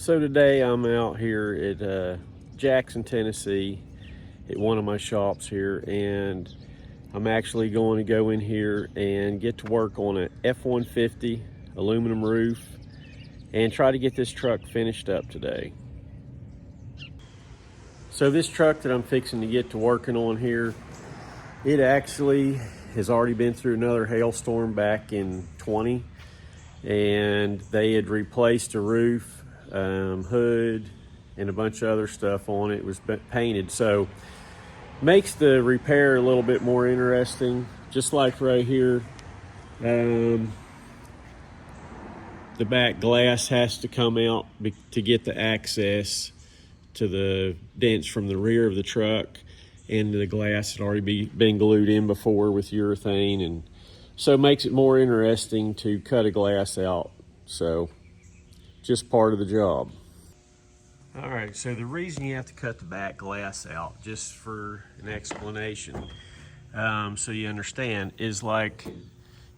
So today I'm out here at Jackson, Tennessee at one of my shops here, and I'm actually going to go in here and get to work on an F-150 aluminum roof and try to get this truck finished up today. So this truck that I'm fixing to get to working on here, it actually has already been through another hailstorm back in 20, and they had replaced a roof, hood, and a bunch of other stuff on it. It was painted, so makes the repair a little bit more interesting. Just like right here, the back glass has to come out to get the access to the dents from the rear of the truck, and the glass had already been glued in before with urethane, and so it makes it more interesting to cut a glass out. So just part of the job. All right, so the reason you have to cut the back glass out, just for an explanation, so you understand, is like,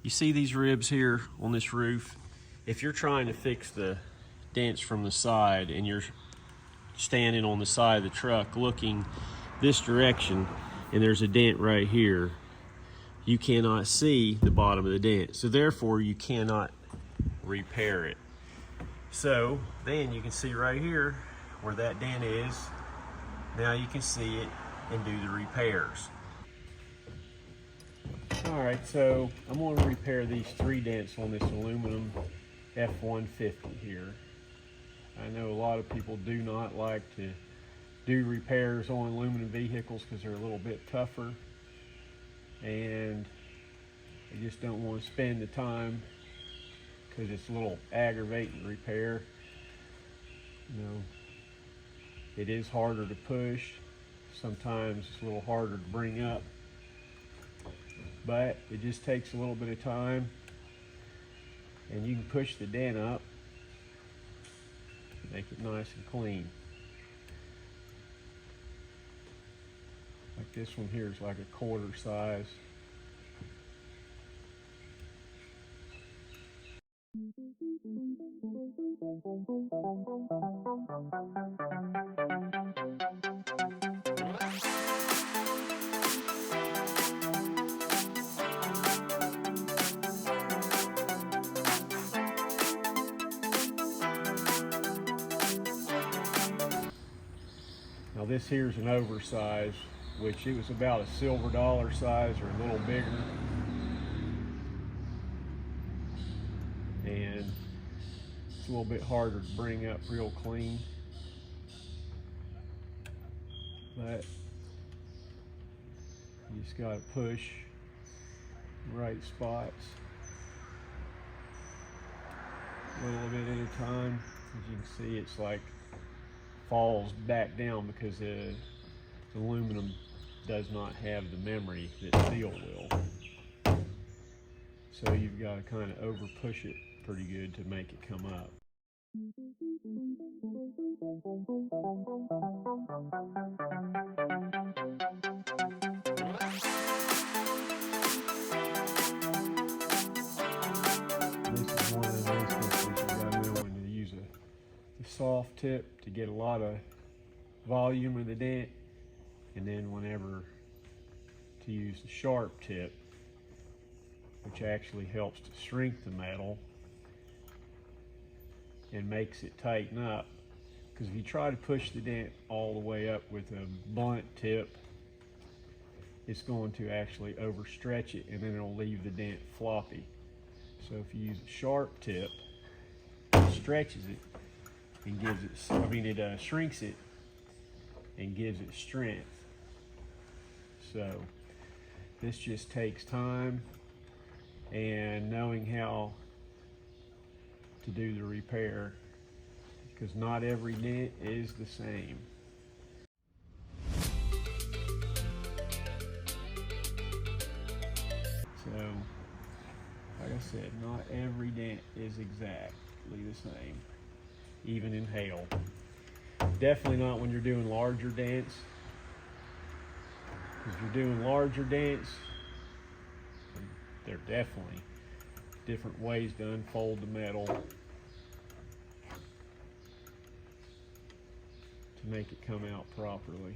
you see these ribs here on this roof? If you're trying to fix the dents from the side and you're standing on the side of the truck looking this direction and there's a dent right here, you cannot see the bottom of the dent, so therefore you cannot repair it. So then you can see right here where that dent is. Now you can see it and do the repairs. All right, so I'm going to repair these 3 dents on this aluminum F150 here. I know a lot of people do not like to do repairs on aluminum vehicles because they're a little bit tougher, and they just don't want to spend the time because it's a little aggravating to repair. You know, it is harder to push. Sometimes it's a little harder to bring up, but it just takes a little bit of time, and you can push the dent up, make it nice and clean. Like this one here is like a 1/4 size. Now this here's an oversized, which it was about a silver dollar size or a little bigger. And it's a little bit harder to bring up real clean. But you just gotta push the right spots a little bit at a time. As you can see, it's like falls back down because the aluminum does not have the memory that steel will. So you've got to kind of over push it pretty good to make it come up. This is one of those instances you got to know when to use the soft tip to get a lot of volume in the dent, and then whenever to use the sharp tip, which actually helps to shrink the metal and makes it tighten up. Because if you try to push the dent all the way up with a blunt tip, it's going to actually overstretch it, and then it'll leave the dent floppy. So if you use a sharp tip, it stretches it and gives it, it shrinks it and gives it strength. So this just takes time and knowing how to do the repair, because not every dent is the same. So, like I said, not every dent is exactly the same, even in hail. Definitely not when you're doing larger dents. If you're doing larger dents, there are definitely different ways to unfold the metal to make it come out properly.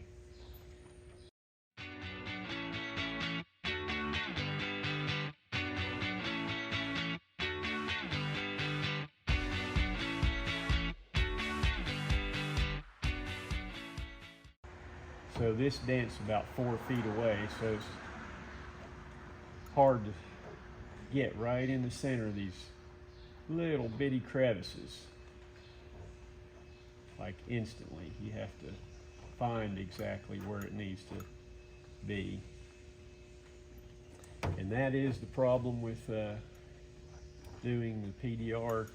So this dent's about 4 feet away, so it's hard to get right in the center of these little bitty crevices. Like instantly, you have to find exactly where it needs to be. And that is the problem with doing the PDR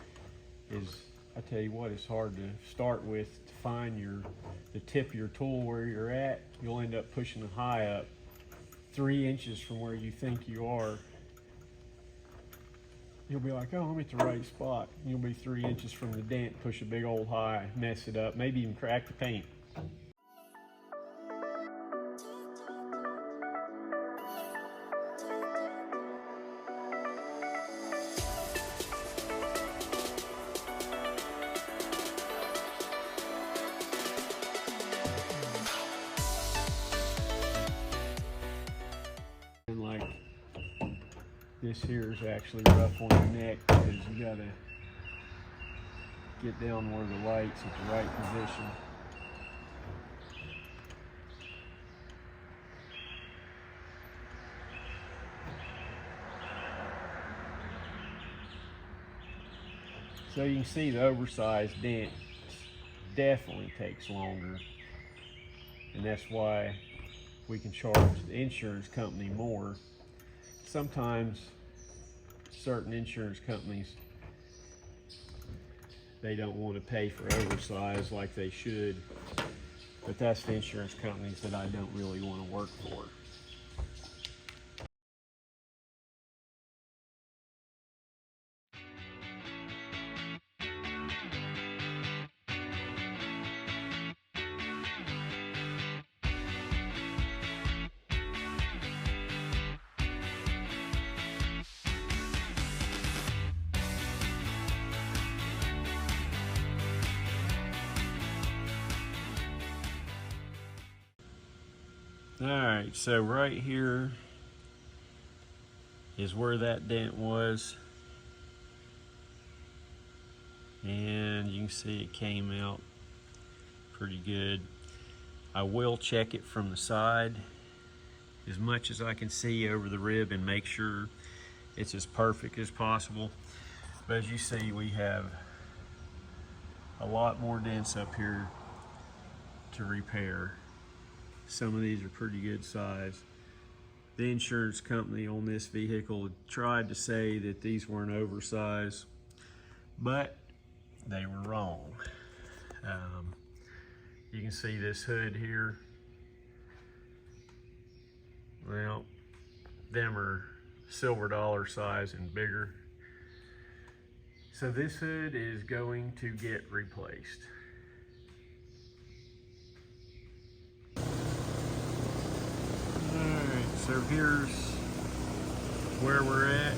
is, I tell you what, it's hard to start with to find the tip of your tool where you're at. You'll end up pushing the high up 3 inches from where you think you are. You'll be like, oh, I'm at the right spot. You'll be 3 inches from the dent, push a big old high, mess it up, maybe even crack the paint. And like this here is actually rough on the neck because you gotta get down where the light's at the right position. So you can see the oversized dent definitely takes longer, and that's why we can charge the insurance company more. Sometimes certain insurance companies, they don't want to pay for oversize like they should, but that's the insurance companies that I don't really want to work for. All right, so right here is where that dent was, and you can see it came out pretty good. I will check it from the side as much as I can see over the rib and make sure it's as perfect as possible. But as you see, we have a lot more dents up here to repair. Some of these are pretty good size. The insurance company on this vehicle tried to say that these weren't oversized, but they were wrong. You can see this hood here. Well, them are silver dollar size and bigger. So this hood is going to get replaced. So here's where we're at.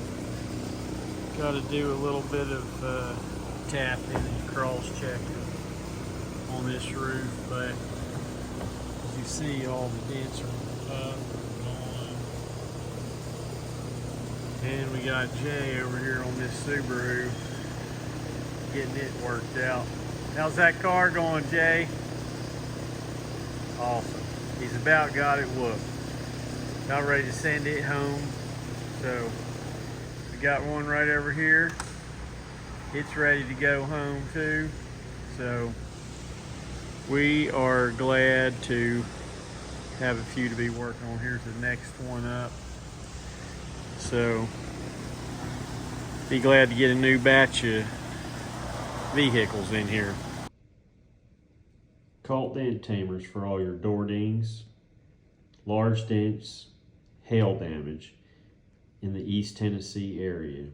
Got to do a little bit of tapping and cross-checking on this roof, but as you see, all the dents are up and gone. And we got Jay over here on this Subaru getting it worked out. How's that car going, Jay? Awesome. He's about got it whooped. About ready to send it home. So we got one right over here. It's ready to go home too. So we are glad to have a few to be working on. Here's the next one up. So be glad to get a new batch of vehicles in here. Call Dent Tamers for all your door dings, large dents, hail damage in the East Tennessee area.